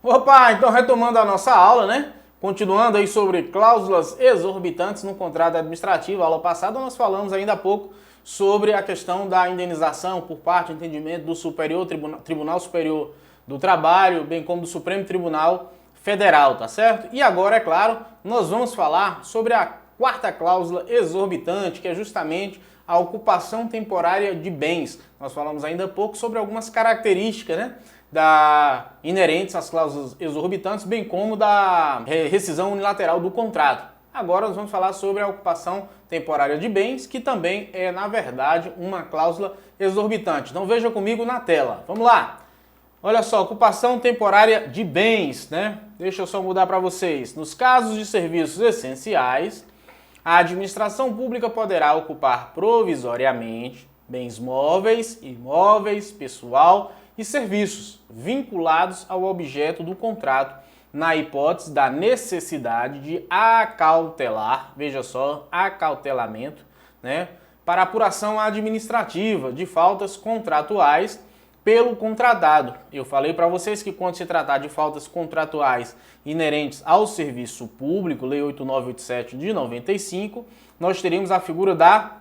Opa, então retomando a nossa aula, né? Continuando aí sobre cláusulas exorbitantes no contrato administrativo. A aula passada nós falamos ainda há pouco sobre a questão da indenização por parte do entendimento do Tribunal Superior do Trabalho, bem como do Supremo Tribunal Federal, tá certo? E agora, é claro, nós vamos falar sobre a quarta cláusula exorbitante, que é justamente a ocupação temporária de bens. Nós falamos ainda há pouco sobre algumas características, né, inerentes às cláusulas exorbitantes, bem como da rescisão unilateral do contrato. Agora nós vamos falar sobre a ocupação temporária de bens, que também é, na verdade, uma cláusula exorbitante. Então veja comigo na tela. Vamos lá. Olha só, ocupação temporária de bens, né? Deixa eu só mudar para vocês. Nos casos de serviços essenciais, a administração pública poderá ocupar provisoriamente bens móveis, imóveis, pessoal e serviços vinculados ao objeto do contrato, na hipótese da necessidade de acautelar, veja só, acautelamento, né, para apuração administrativa de faltas contratuais pelo contratado. Eu falei para vocês que quando se tratar de faltas contratuais inerentes ao serviço público, Lei 8987 de 95, nós teríamos a figura da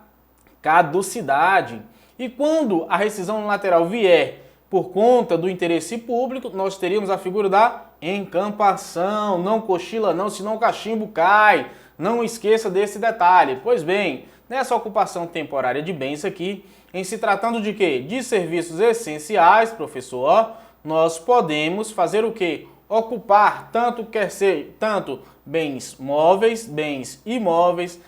caducidade. E quando a rescisão unilateral vier por conta do interesse público, nós teríamos a figura da encampação. Não cochila não, senão o cachimbo cai. Não esqueça desse detalhe. Pois bem, nessa ocupação temporária de bens aqui, em se tratando de quê? De serviços essenciais, professor, nós podemos fazer o quê? Ocupar tanto bens móveis, bens imóveis,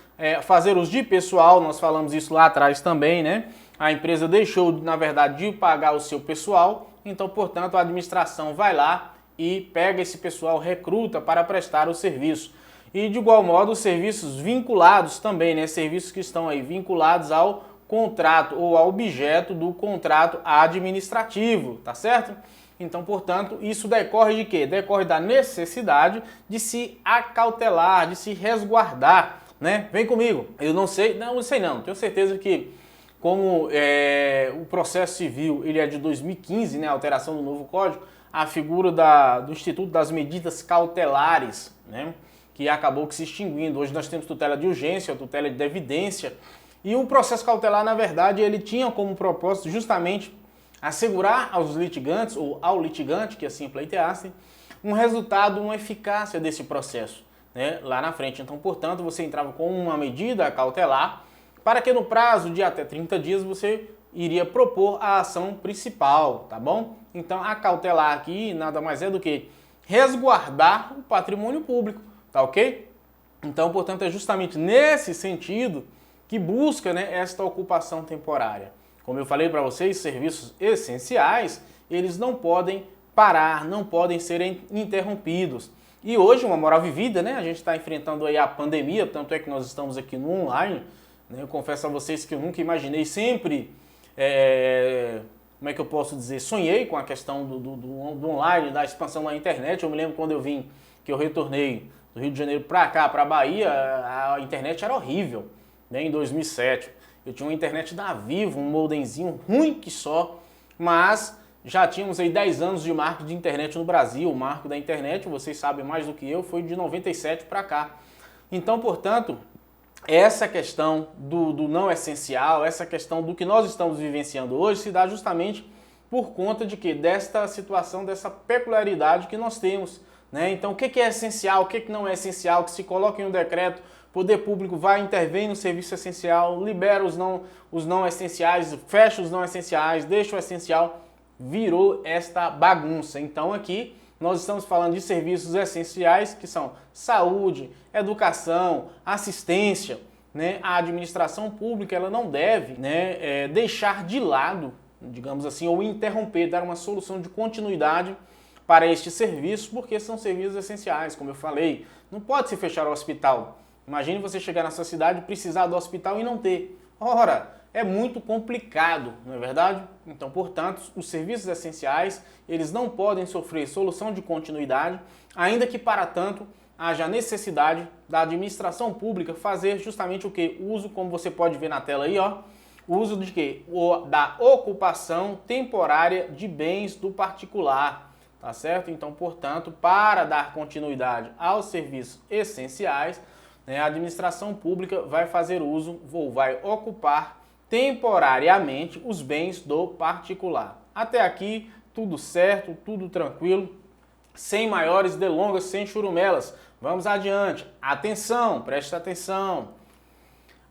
fazer os de pessoal, nós falamos isso lá atrás também, né? A empresa deixou, na verdade, de pagar o seu pessoal, então, portanto, a administração vai lá e pega esse pessoal, recruta para prestar o serviço. E, de igual modo, os serviços vinculados também, né? Serviços que estão aí vinculados ao contrato ou ao objeto do contrato administrativo, tá certo? Então, portanto, isso decorre de quê? Decorre da necessidade de se acautelar, de se resguardar, né? Vem comigo. Eu não sei, não, tenho certeza que como o processo civil ele é de 2015, né, a alteração do novo código, a figura do Instituto das Medidas Cautelares, né, que acabou se extinguindo. Hoje nós temos tutela de urgência, tutela de evidência, e o processo cautelar, na verdade, ele tinha como propósito justamente assegurar aos litigantes, ou ao litigante que assim pleiteassem, um resultado, uma eficácia desse processo, né, lá na frente. Então, portanto, você entrava com uma medida cautelar para que no prazo de até 30 dias você iria propor a ação principal, tá bom? Então, a cautelar aqui nada mais é do que resguardar o patrimônio público, tá ok? Então, portanto, é justamente nesse sentido que busca, né, esta ocupação temporária. Como eu falei para vocês, serviços essenciais, eles não podem parar, não podem ser interrompidos. E hoje, uma moral vivida, né, a gente está enfrentando aí a pandemia, tanto é que nós estamos aqui no online, né, eu confesso a vocês que eu nunca imaginei, sempre, como é que eu posso dizer, sonhei com a questão do online, da expansão da internet. Eu me lembro quando que eu retornei do Rio de Janeiro para cá, para a Bahia, a internet era horrível, né, em 2007. Eu tinha uma internet da Vivo, um modemzinho ruim que só, mas já tínhamos aí 10 anos de marco de internet no Brasil. O marco da internet, vocês sabem mais do que eu, foi de 97 para cá. Então, portanto, essa questão do não essencial, essa questão do que nós estamos vivenciando hoje se dá justamente por conta de que desta situação, dessa peculiaridade que nós temos, né? Então, o que é essencial, o que não é essencial, que se coloca em um decreto, o poder público vai, intervém no serviço essencial, libera os não essenciais, fecha os não essenciais, deixa o essencial, virou esta bagunça. Então, aqui nós estamos falando de serviços essenciais que são saúde, educação, assistência, né? A administração pública ela não deve, né, deixar de lado, digamos assim, ou interromper, dar uma solução de continuidade para este serviço, porque são serviços essenciais, como eu falei. Não pode se fechar o hospital. Imagine você chegar na sua cidade, precisar do hospital e não ter. Ora, é muito complicado, não é verdade? Então, portanto, os serviços essenciais, eles não podem sofrer solução de continuidade, ainda que para tanto haja necessidade da administração pública fazer justamente o que? O uso, como você pode ver na tela aí, ó, o uso de quê? Da ocupação temporária de bens do particular. tá certo? Então, portanto, para dar continuidade aos serviços essenciais, né, a administração pública vai fazer uso ou vai ocupar temporariamente os bens do particular. Até aqui, tudo certo, tudo tranquilo, sem maiores delongas, sem churumelas. Vamos adiante. Atenção, preste atenção.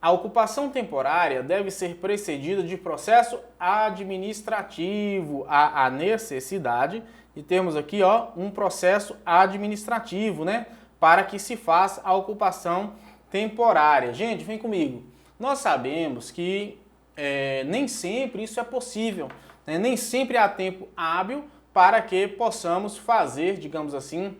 A ocupação temporária deve ser precedida de processo administrativo. Há a necessidade de termos aqui, ó, um processo administrativo, né, para que se faça a ocupação temporária. Gente, vem comigo. Nós sabemos que nem sempre isso é possível, né? Nem sempre há tempo hábil para que possamos fazer, digamos assim,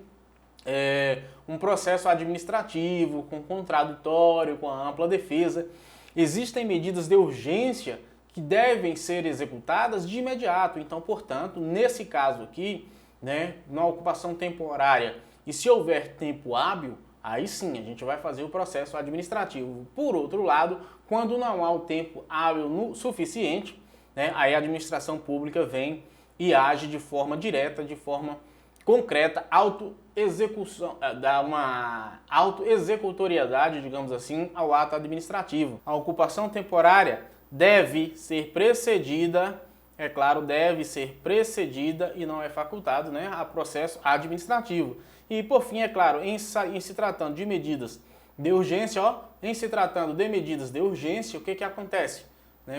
um processo administrativo, com contraditório, com ampla defesa. Existem medidas de urgência que devem ser executadas de imediato. Então, portanto, nesse caso aqui, né, na ocupação temporária, e se houver tempo hábil, aí sim a gente vai fazer o processo administrativo. Por outro lado, quando não há o tempo hábil suficiente, né, aí a administração pública vem e age de forma direta, de forma concreta, autoexecução, dá uma autoexecutoriedade, digamos assim, ao ato administrativo. A ocupação temporária deve ser precedida, é claro, deve ser precedida e não é facultado, né, a processo administrativo. E por fim, é claro, em se tratando de medidas de urgência, em se tratando de medidas de urgência, o que acontece?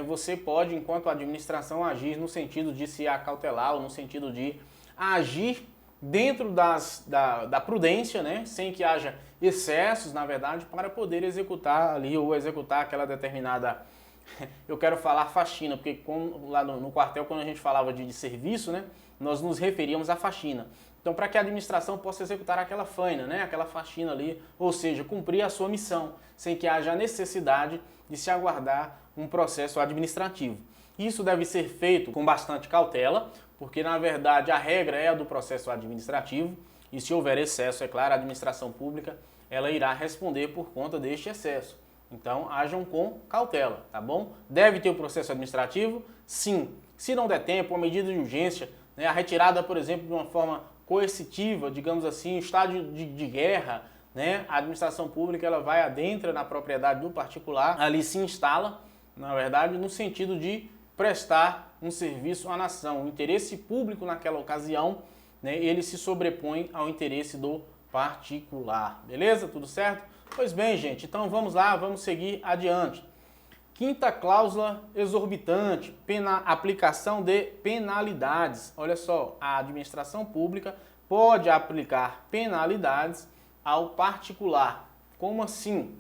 Você pode, enquanto administração, agir no sentido de se acautelá-lo, no sentido de agir dentro da prudência, né, sem que haja excessos, na verdade, para poder executar ali ou executar aquela determinada, eu quero falar faxina, porque lá no quartel, quando a gente falava de serviço, né, nós nos referíamos à faxina. Então, para que a administração possa executar aquela faina, né, aquela faxina ali, ou seja, cumprir a sua missão, sem que haja necessidade de se aguardar um processo administrativo. Isso deve ser feito com bastante cautela, porque na verdade a regra é a do processo administrativo e se houver excesso, é claro, a administração pública ela irá responder por conta deste excesso. Então, ajam com cautela, tá bom? Deve ter o processo administrativo? Sim. Se não der tempo, a medida de urgência, né, a retirada, por exemplo, de uma forma coercitiva, digamos assim, em estádio de guerra, né, a administração pública ela vai adentra na propriedade do particular, ali se instala, na verdade, no sentido de prestar um serviço à nação. O interesse público naquela ocasião, né, ele se sobrepõe ao interesse do particular. Beleza? Tudo certo? Pois bem, gente, então vamos lá, vamos seguir adiante. Quinta cláusula exorbitante, aplicação de penalidades. Olha só, a administração pública pode aplicar penalidades ao particular. Como assim?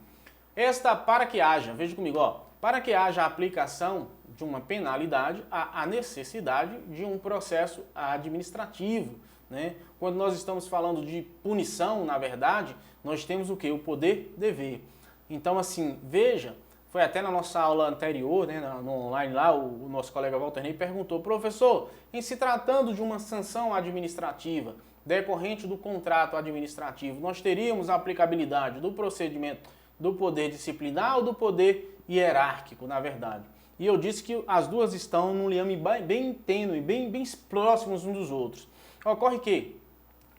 Para que haja, veja comigo, para que haja a aplicação de uma penalidade, há a necessidade de um processo administrativo, né? Quando nós estamos falando de punição, na verdade, nós temos o quê? O poder-dever. Então, assim, veja, foi até na nossa aula anterior, né, no online lá, o nosso colega Walter Ney perguntou, professor, em se tratando de uma sanção administrativa decorrente do contrato administrativo, nós teríamos a aplicabilidade do procedimento do poder disciplinar ou do poder hierárquico, na verdade? E eu disse que as duas estão num liame bem tênue, bem próximos uns dos outros. Ocorre que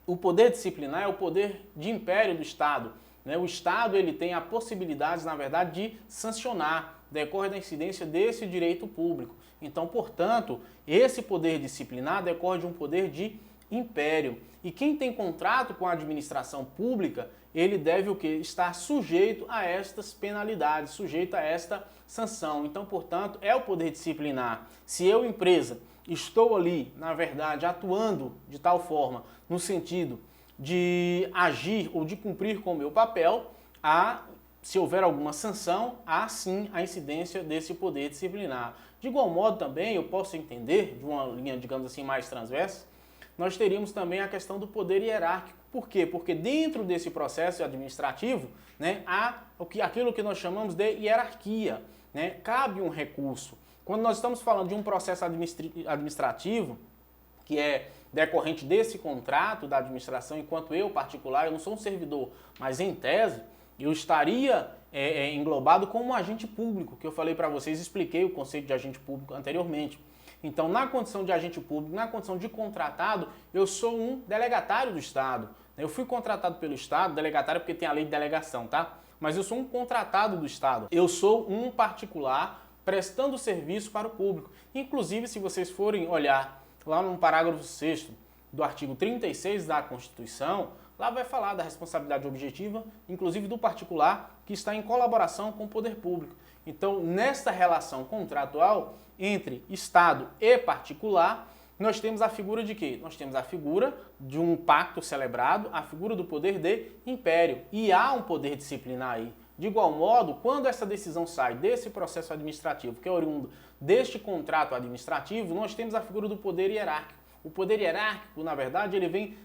o poder disciplinar é o poder de império do Estado. Né? O Estado ele tem a possibilidade, na verdade, de sancionar, decorre da incidência desse direito público. Então, portanto, esse poder disciplinar decorre de um poder de império. E quem tem contrato com a administração pública, ele deve o quê? Estar sujeito a estas penalidades, sujeito a esta sanção. Então, portanto, é o poder disciplinar. Se eu, empresa, estou ali, na verdade, atuando de tal forma, no sentido de agir ou de cumprir com o meu papel, se houver alguma sanção, há sim a incidência desse poder disciplinar. De igual modo também, eu posso entender, de uma linha, digamos assim, mais transversa, nós teríamos também a questão do poder hierárquico. Por quê? Porque dentro desse processo administrativo, né, há aquilo que nós chamamos de hierarquia, né? Cabe um recurso. Quando nós estamos falando de um processo administrativo, que é decorrente desse contrato da administração, enquanto eu, particular, eu não sou um servidor, mas em tese, eu estaria englobado como um agente público, que eu falei para vocês, expliquei o conceito de agente público anteriormente. Então, na condição de agente público, na condição de contratado, eu sou um delegatário do Estado. Eu fui contratado pelo Estado, delegatário porque tem a lei de delegação, tá? Mas eu sou um contratado do Estado. Eu sou um particular prestando serviço para o público. Inclusive, se vocês forem olhar lá no parágrafo 6º do artigo 36 da Constituição, lá vai falar da responsabilidade objetiva, inclusive do particular, que está em colaboração com o poder público. Então, nesta relação contratual entre Estado e particular, nós temos a figura de quê? Nós temos a figura de um pacto celebrado, a figura do poder de império. E há um poder disciplinar aí. De igual modo, quando essa decisão sai desse processo administrativo, que é oriundo deste contrato administrativo, nós temos a figura do poder hierárquico. O poder hierárquico, na verdade, ele vem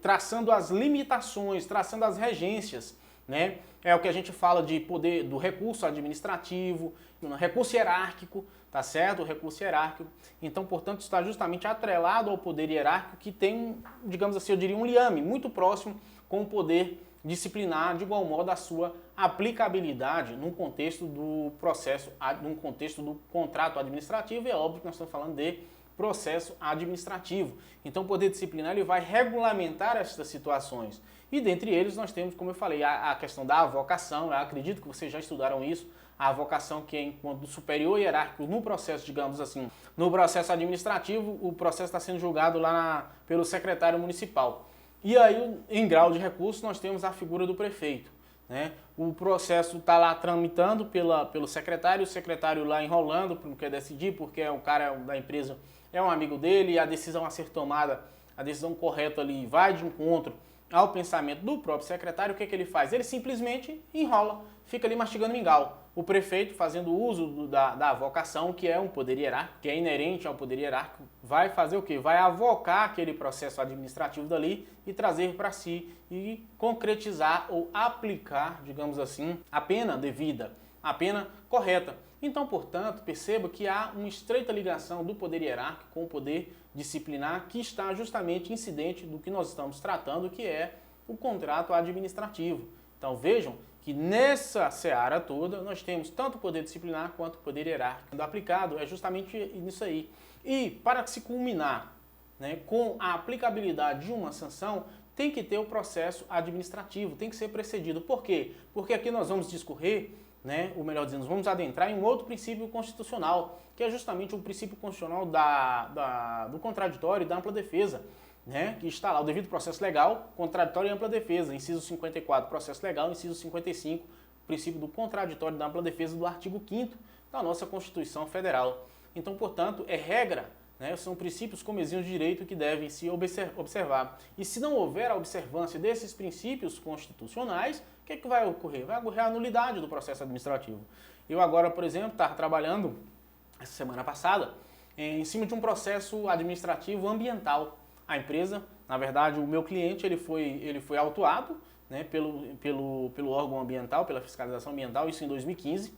traçando as limitações, traçando as regências, né? É o que a gente fala de poder do recurso administrativo, recurso hierárquico, tá certo? O recurso hierárquico. Então, portanto, está justamente atrelado ao poder hierárquico que tem, digamos assim, eu diria um liame muito próximo com o poder disciplinar, de igual modo a sua aplicabilidade num contexto do processo, num contexto do contrato administrativo. E é óbvio que nós estamos falando de processo administrativo. Então, o poder disciplinar ele vai regulamentar estas situações. E dentre eles nós temos, como eu falei, a questão da avocação. Eu acredito que vocês já estudaram isso. A avocação que é enquanto superior hierárquico no processo, digamos assim, no processo administrativo, o processo está sendo julgado lá pelo secretário municipal. E aí, em grau de recurso, nós temos a figura do prefeito, né? O processo está lá tramitando pelo secretário, o secretário lá enrolando, porque não quer decidir, porque o cara da empresa é um amigo dele, e a decisão a ser tomada, a decisão correta ali vai de encontro ao pensamento do próprio secretário. O que ele faz? Ele simplesmente enrola, fica ali mastigando mingau. O prefeito, fazendo uso da avocação, que é um poder hierárquico, que é inerente ao poder hierárquico, vai fazer o quê? Vai avocar aquele processo administrativo dali e trazer para si e concretizar ou aplicar, digamos assim, a pena devida, a pena correta. Então, portanto, perceba que há uma estreita ligação do poder hierárquico com o poder disciplinar que está justamente incidente do que nós estamos tratando, que é o contrato administrativo. Então, vejam que nessa seara toda nós temos tanto o poder disciplinar quanto o poder hierárquico aplicado, é justamente nisso aí. E para se culminar, né, com a aplicabilidade de uma sanção, tem que ter o processo administrativo, tem que ser precedido. Por quê? Porque aqui nós vamos discorrer, né, ou melhor dizendo, vamos adentrar em um outro princípio constitucional, que é justamente o princípio constitucional do contraditório e da ampla defesa, né, que está lá o devido processo legal, contraditório e ampla defesa, inciso 54, processo legal, inciso 55, princípio do contraditório e da ampla defesa do artigo 5º da nossa Constituição Federal. Então, portanto, é regra, né, são princípios comezinhos de direito que devem se observar. E se não houver a observância desses princípios constitucionais, o que vai ocorrer? Vai ocorrer a nulidade do processo administrativo. Eu agora, por exemplo, estava trabalhando, essa semana passada, em cima de um processo administrativo ambiental. A empresa, na verdade, o meu cliente, ele foi autuado, né, pelo órgão ambiental, pela fiscalização ambiental, isso em 2015.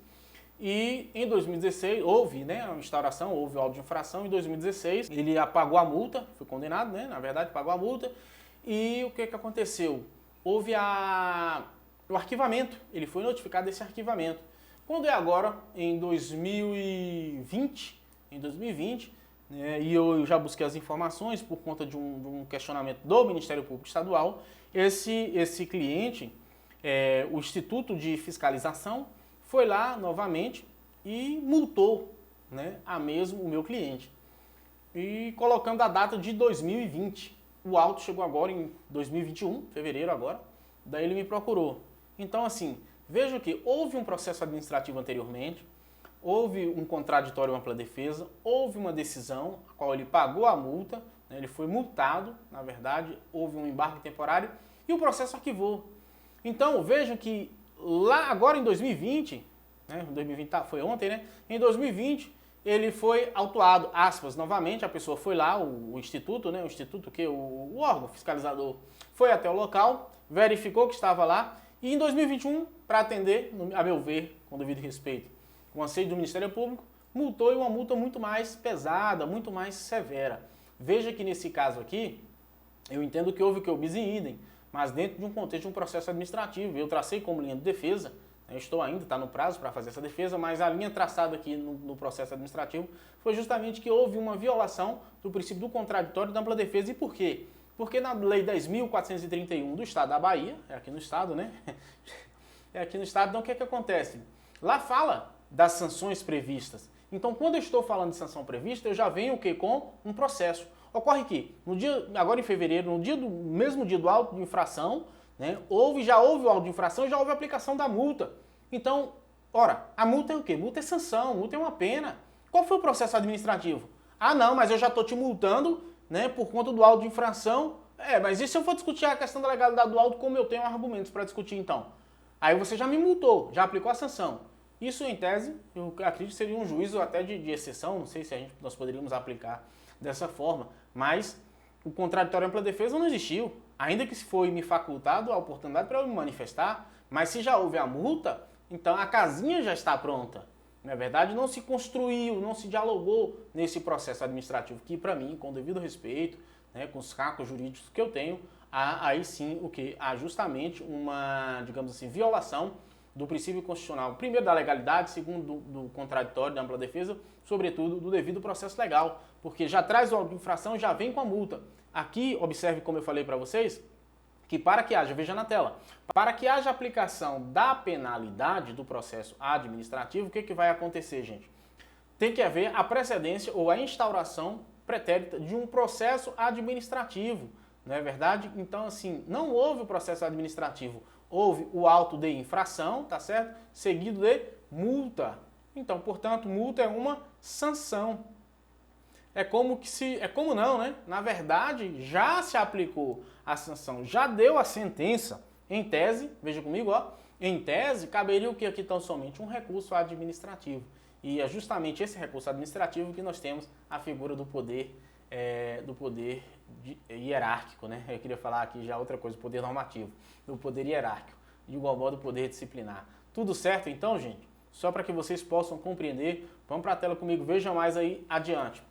E em 2016 houve, né, a instauração, houve o auto de infração. Em 2016 ele pagou a multa, foi condenado, né, na verdade pagou a multa. E o que aconteceu? Houve o arquivamento, ele foi notificado desse arquivamento. Quando é agora, em 2020, né, e eu já busquei as informações por conta de um questionamento do Ministério Público Estadual, esse cliente, o Instituto de Fiscalização, foi lá novamente e multou, né, o meu cliente. E colocando a data de 2020. O auto chegou agora em 2021, fevereiro agora, daí ele me procurou. Então, assim, veja que houve um processo administrativo anteriormente, houve um contraditório ampla defesa, houve uma decisão, a qual ele pagou a multa, né, ele foi multado, na verdade, houve um embargo temporário e o processo arquivou. Então, vejam que lá agora em 2020, né, 2020 foi ontem, né? Em 2020 ele foi autuado, aspas, novamente, a pessoa foi lá, o instituto, né? O instituto que o órgão fiscalizador foi até o local, verificou que estava lá e em 2021, para atender, a meu ver, com devido respeito, o anseio do Ministério Público, multou, e uma multa muito mais pesada, muito mais severa. Veja que nesse caso aqui, eu entendo que houve que bis in idem, mas dentro de um contexto de um processo administrativo. Eu tracei como linha de defesa, Eu estou ainda, está no prazo para fazer essa defesa, mas a linha traçada aqui no processo administrativo foi justamente que houve uma violação do princípio do contraditório da ampla defesa. E por quê? Porque na Lei 10.431 do Estado da Bahia, é aqui no Estado, né? É aqui no Estado, então o que é que acontece? Lá fala das sanções previstas. Então, quando eu estou falando de sanção prevista, eu já venho o quê? Com um processo. Ocorre que, no dia, agora em fevereiro, no dia mesmo dia do auto de infração, né, já houve o auto de infração, já houve a aplicação da multa. Então, ora, a multa é o quê? Multa é sanção, multa é uma pena. Qual foi o processo administrativo? Ah, não, mas eu já estou te multando, né, por conta do auto de infração. Mas e se eu for discutir a questão da legalidade do auto, como eu tenho argumentos para discutir então? Aí você já me multou, já aplicou a sanção. Isso, em tese, eu acredito que seria um juízo até de exceção, não sei se nós poderíamos aplicar dessa forma, mas o contraditório ampla defesa não existiu, ainda que se foi me facultado a oportunidade para eu me manifestar, mas se já houve a multa, então a casinha já está pronta. Na verdade, não se construiu, não se dialogou nesse processo administrativo, que para mim, com devido respeito, né, com os cacos jurídicos que eu tenho, há aí sim o que? Há justamente uma, digamos assim, violação do princípio constitucional, primeiro da legalidade, segundo do contraditório, da ampla defesa, sobretudo do devido processo legal, porque já traz o auto de infração, já vem com a multa. Aqui, observe como eu falei para vocês, que para que haja, veja na tela, para que haja aplicação da penalidade do processo administrativo, o que vai acontecer, gente? Tem que haver a precedência ou a instauração pretérita de um processo administrativo, não é verdade? Então, assim, não houve o processo administrativo, houve o auto de infração, tá certo? Seguido de multa. Então, portanto, multa é uma sanção. É como não, né? Na verdade, já se aplicou a sanção, já deu a sentença. Em tese, veja comigo, ó, em tese, caberia o que aqui tão somente um recurso administrativo. E é justamente esse recurso administrativo que nós temos a figura do poder hierárquico, né? Eu queria falar aqui já outra coisa, poder normativo, do poder hierárquico, de igual modo o poder disciplinar. Tudo certo então, gente? Só para que vocês possam compreender, vamos para a tela comigo, vejam mais aí adiante.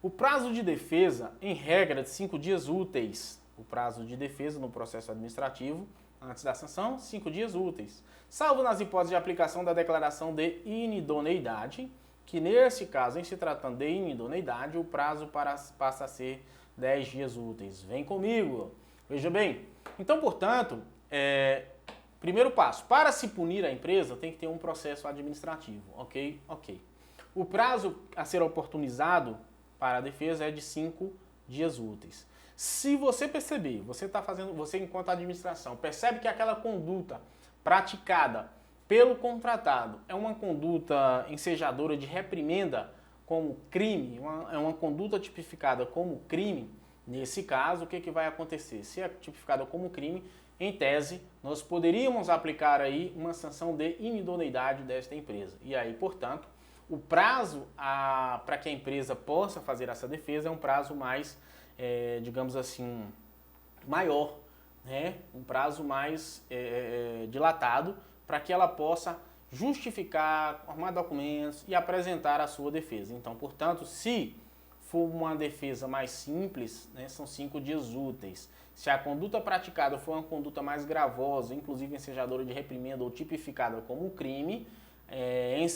O prazo de defesa, em regra, de 5 dias úteis. O prazo de defesa no processo administrativo, antes da sanção, 5 dias úteis. Salvo nas hipóteses de aplicação da declaração de inidoneidade, que nesse caso, em se tratando de inidoneidade, o prazo passa a ser 10 dias úteis. Vem comigo. Veja bem. Então, portanto, primeiro passo, para se punir a empresa, tem que ter um processo administrativo, ok? Ok. O prazo a ser oportunizado para a defesa é de 5 dias úteis. Se você perceber, você enquanto administração, percebe que aquela conduta praticada pelo contratado é uma conduta ensejadora de reprimenda como crime, é uma conduta tipificada como crime, nesse caso, o que vai acontecer? Se é tipificada como crime, em tese, nós poderíamos aplicar aí uma sanção de inidoneidade desta empresa. E aí, portanto, o prazo para que a empresa possa fazer essa defesa é um prazo mais, digamos assim, maior, né? Um prazo mais dilatado para que ela possa justificar, arrumar documentos e apresentar a sua defesa. Então, portanto, se for uma defesa mais simples, né, são 5 dias úteis. Se a conduta praticada for uma conduta mais gravosa, inclusive ensejadora de reprimenda ou tipificada como crime,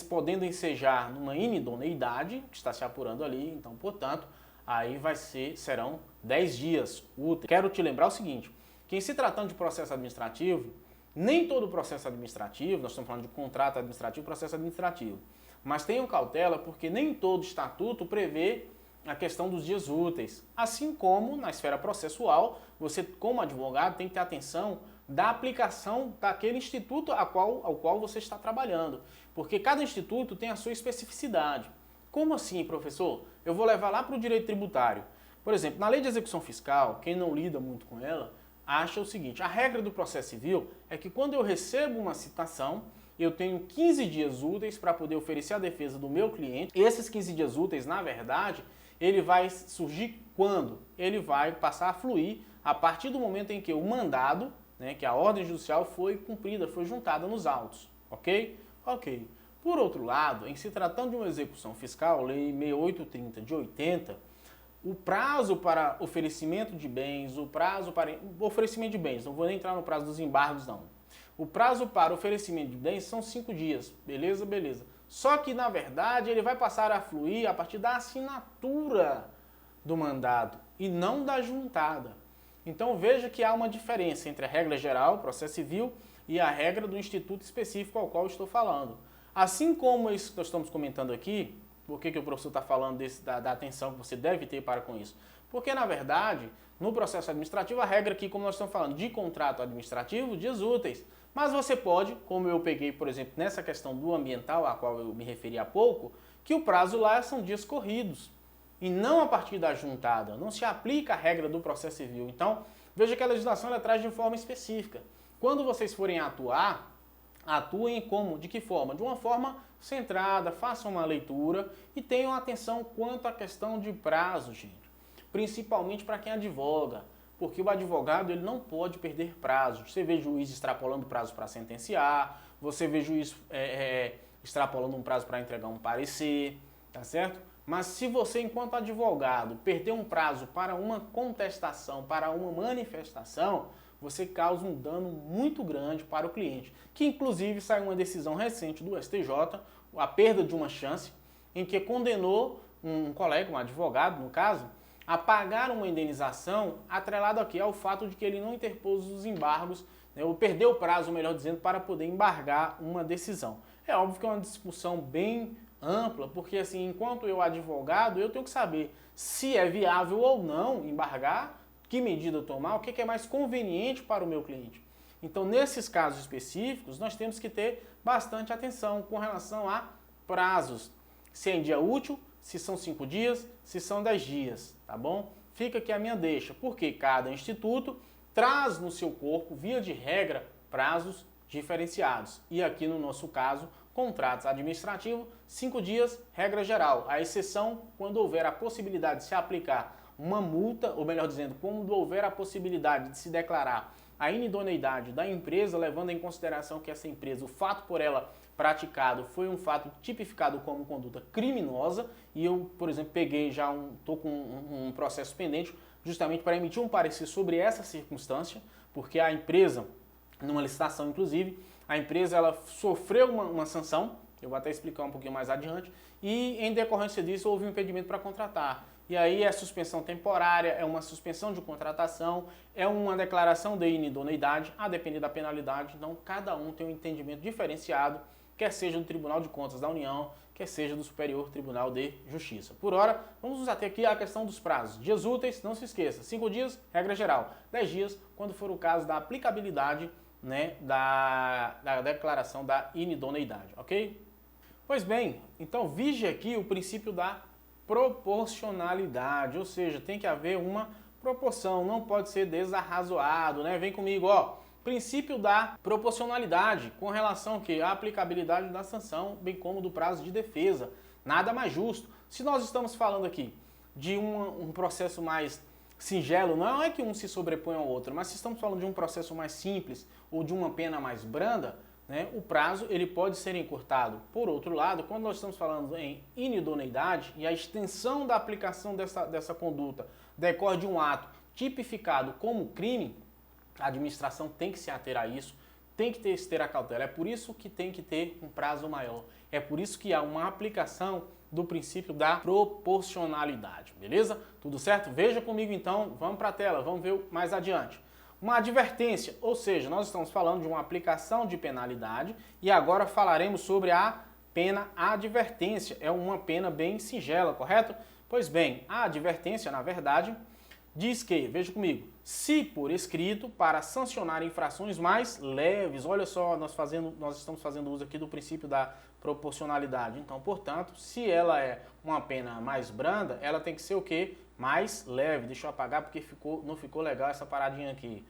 podendo ensejar numa inidoneidade, que está se apurando ali, então, portanto, aí serão 10 dias úteis. Quero te lembrar o seguinte, que em se tratando de processo administrativo, nem todo processo administrativo, nós estamos falando de contrato administrativo, processo administrativo, mas tenham cautela porque nem todo estatuto prevê a questão dos dias úteis. Assim como na esfera processual, você como advogado tem que ter atenção da aplicação daquele instituto ao qual você está trabalhando, porque cada instituto tem a sua especificidade. Como assim, professor? Eu vou levar lá para o direito tributário. Por exemplo, na lei de execução fiscal, quem não lida muito com ela, acha o seguinte, a regra do processo civil é que quando eu recebo uma citação, eu tenho 15 dias úteis para poder oferecer a defesa do meu cliente. Esses 15 dias úteis, na verdade, ele vai surgir quando? Ele vai passar a fluir a partir do momento em que o mandado, né, que a ordem judicial foi cumprida, foi juntada nos autos, ok? Ok. Por outro lado, em se tratando de uma execução fiscal, lei 6830 de 80, o prazo para oferecimento de bens, não vou nem entrar no prazo dos embargos não. o prazo para oferecimento de bens são 5 dias. Beleza? Beleza. Só que, na verdade, ele vai passar a fluir a partir da assinatura do mandado e não da juntada. Então veja que há uma diferença entre a regra geral, processo civil, e a regra do instituto específico ao qual eu estou falando. Assim como isso que nós estamos comentando aqui, por que o professor está falando da atenção que você deve ter para com isso? Porque, na verdade, no processo administrativo, a regra aqui, como nós estamos falando, de contrato administrativo, dias úteis. Mas você pode, como eu peguei, por exemplo, nessa questão do ambiental, a qual eu me referi há pouco, que o prazo lá são dias corridos. E não a partir da juntada. Não se aplica a regra do processo civil. Então, veja que a legislação ela traz de forma específica. Quando vocês forem atuar, atuem como? De que forma? De uma forma centrada, façam uma leitura e tenham atenção quanto à questão de prazo, gente. Principalmente para quem advoga. Porque o advogado ele não pode perder prazo. Você vê juiz extrapolando prazo para sentenciar, você vê juiz extrapolando um prazo para entregar um parecer, tá certo? Mas se você, enquanto advogado, perder um prazo para uma contestação, para uma manifestação, você causa um dano muito grande para o cliente. Que inclusive saiu uma decisão recente do STJ, a perda de uma chance, em que condenou um colega, um advogado no caso, a pagar uma indenização atrelada aqui ao fato de que ele não interpôs os embargos, né, ou perdeu o prazo, melhor dizendo, para poder embargar uma decisão. É óbvio que é uma discussão bem ampla, porque assim, enquanto eu advogado, eu tenho que saber se é viável ou não embargar, que medida tomar, o que é mais conveniente para o meu cliente. Então, nesses casos específicos, nós temos que ter bastante atenção com relação a prazos. Se é em dia útil, se são 5 dias, se são 10 dias, tá bom? Fica aqui a minha deixa, porque cada instituto traz no seu corpo, via de regra, prazos diferenciados. E aqui no nosso caso, contratos administrativos, 5 dias, regra geral. A exceção quando houver a possibilidade de se aplicar uma multa, ou melhor dizendo, quando houver a possibilidade de se declarar a inidoneidade da empresa, levando em consideração que essa empresa, o fato por ela praticado foi um fato tipificado como conduta criminosa, e eu, por exemplo, estou com um processo pendente justamente para emitir um parecer sobre essa circunstância, porque a empresa, numa licitação inclusive, a empresa ela sofreu uma sanção, eu vou até explicar um pouquinho mais adiante, e em decorrência disso houve um impedimento para contratar. E aí é suspensão temporária, é uma suspensão de contratação, é uma declaração de inidoneidade, a depender da penalidade. Então cada um tem um entendimento diferenciado, quer seja do Tribunal de Contas da União, quer seja do Superior Tribunal de Justiça. Por hora, vamos nos ater aqui à questão dos prazos. Dias úteis, não se esqueça, 5 dias, regra geral, 10 dias, quando for o caso da aplicabilidade, né, da declaração da inidoneidade, ok? Pois bem, então vige aqui o princípio da proporcionalidade, ou seja, tem que haver uma proporção, não pode ser desarrazoado, né? Vem comigo, ó. Princípio da proporcionalidade com relação à aplicabilidade da sanção, bem como do prazo de defesa. Nada mais justo. Se nós estamos falando aqui de um processo mais singelo, não é que um se sobrepõe ao outro, mas se estamos falando de um processo mais simples ou de uma pena mais branda, né, o prazo ele pode ser encurtado. Por outro lado, quando nós estamos falando em inidoneidade e a extensão da aplicação dessa conduta decorre de um ato tipificado como crime, a administração tem que se ater a isso, tem que ter a cautela. É por isso que tem que ter um prazo maior. É por isso que há uma aplicação do princípio da proporcionalidade. Beleza? Tudo certo? Veja comigo então, vamos para a tela, vamos ver mais adiante. Uma advertência, ou seja, nós estamos falando de uma aplicação de penalidade e agora falaremos sobre a pena advertência. É uma pena bem singela, correto? Pois bem, a advertência, na verdade, diz que, veja comigo, se por escrito para sancionar infrações mais leves, olha só, nós estamos fazendo uso aqui do princípio da proporcionalidade. Então, portanto, se ela é uma pena mais branda, ela tem que ser o quê? Mais leve. Deixa eu apagar porque não ficou legal essa paradinha aqui.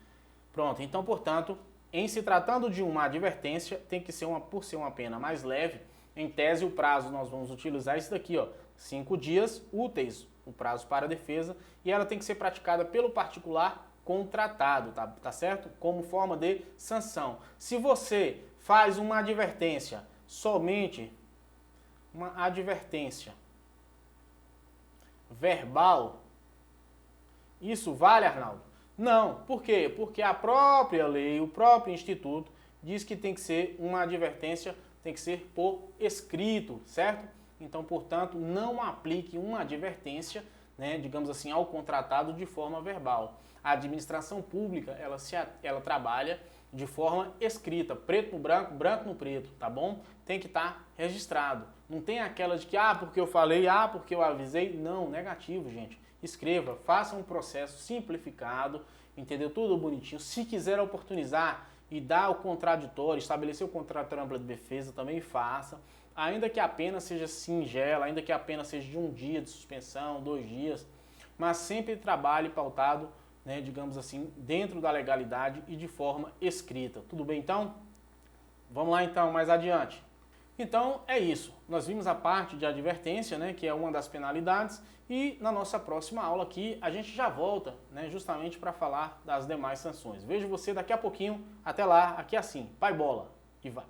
Pronto, então, portanto, em se tratando de uma advertência, tem que ser por ser uma pena mais leve, em tese o prazo nós vamos utilizar esse daqui, ó, 5 dias úteis, o prazo para a defesa, e ela tem que ser praticada pelo particular contratado, tá certo? Como forma de sanção. Se você faz uma advertência, somente uma advertência verbal, isso vale, Arnaldo? Não. Por quê? Porque a própria lei, o próprio instituto, diz que tem que ser uma advertência, tem que ser por escrito, certo? Então, portanto, não aplique uma advertência, né, digamos assim, ao contratado de forma verbal. A administração pública, ela trabalha de forma escrita, preto no branco, branco no preto, tá bom? Tem que estar registrado. Não tem aquela de que, porque eu falei, porque eu avisei. Não, negativo, gente. Escreva, faça um processo simplificado, entendeu? Tudo bonitinho. Se quiser oportunizar e dar o contraditório, estabelecer o contraditório ampla de defesa, também faça. Ainda que a pena seja singela, ainda que a pena seja de 1 dia de suspensão, 2 dias, mas sempre trabalhe pautado, né, digamos assim, dentro da legalidade e de forma escrita. Tudo bem, então? Vamos lá, então, mais adiante. Então, é isso. Nós vimos a parte de advertência, né, que é uma das penalidades, e na nossa próxima aula aqui, a gente já volta, né, justamente para falar das demais sanções. Vejo você daqui a pouquinho. Até lá, aqui é assim, pai bola, e vai.